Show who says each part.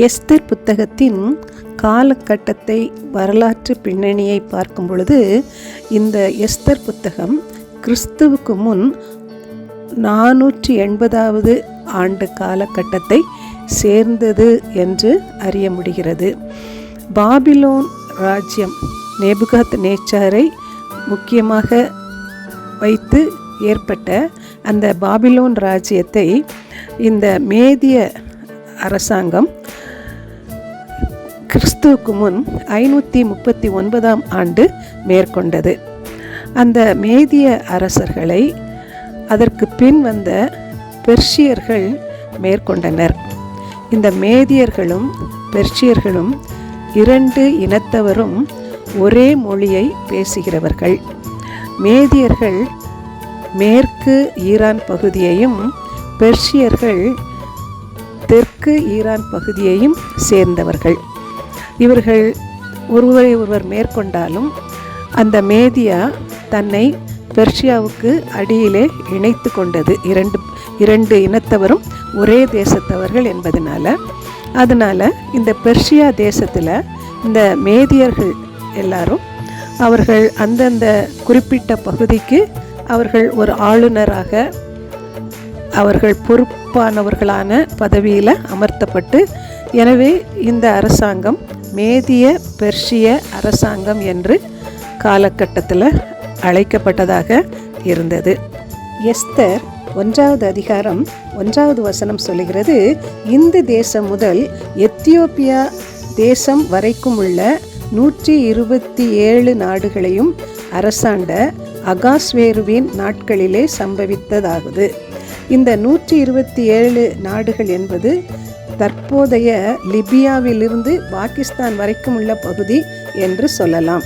Speaker 1: Esther புத்தகத்தின் காலகட்டத்தை வரலாற்று பின்னணியை பார்க்கும் பொழுது இந்த எஸ்தர் புத்தகம் கிறிஸ்துவுக்கு முன் 480வது ஆண்டு காலகட்டத்தை சேர்ந்தது என்று அறிய முடிகிறது. பாபிலோன் ராஜ்யம் நேபுகாத் நேச்சாரை முக்கியமாக வைத்து ஏற்பட்ட அந்த பாபிலோன் ராஜ்யத்தை இந்த மேதிய அரசாங்கம் கிறிஸ்துவுக்கு முன் 539ஆம் ஆண்டு மேற்கொண்டது. அந்த மேதிய அரசர்களை அதற்கு பின் வந்த பெர்ஷியர்கள் மேற்கொண்டனர். இந்த மேதியர்களும் பெர்ஷியர்களும் 2 இனத்தவரும் ஒரே மொழியை பேசுகிறவர்கள். மேதியர்கள் மேற்கு ஈரான் பகுதியையும் பெர்ஷியர்கள் தெற்கு ஈரான் பகுதியையும் சேர்ந்தவர்கள். இவர்கள் ஒருவரை ஒருவர் மேற்கொண்டாலும் அந்த மேதியா தன்னை பெர்ஷியாவுக்கு அடியிலே இணைத்து கொண்டது. இரண்டு இனத்தவரும் ஒரே தேசத்தவர்கள் என்பதனால இந்த பெர்ஷியா தேசத்தில் இந்த மேதியர்கள் எல்லாரும் அவர்கள் அந்தந்த குறிப்பிட்ட பகுதிக்கு அவர்கள் ஒரு ஆளுநராக அவர்கள் பொறுப்பானவர்களான பதவியில் அமர்த்தப்பட்டு, எனவே இந்த அரசாங்கம் மேதிய பெர்ஷிய அரசாங்கம் என்று காலகட்டத்தில் அழைக்கப்பட்டதாக இருந்தது. எஸ்தர் 1வது அதிகாரம் 1வது வசனம் சொல்லுகிறது, இந்து தேசம் முதல் எத்தியோப்பியா தேசம் வரைக்கும் உள்ள 127 நாடுகளையும் அரசாண்ட அகாஸ்வேருவின் நாட்களிலே சம்பவித்ததாகுது. இந்த 127 நாடுகள் என்பது தற்போதைய லிபியாவிலிருந்து பாகிஸ்தான் வரைக்கும் உள்ள பகுதி என்று சொல்லலாம்.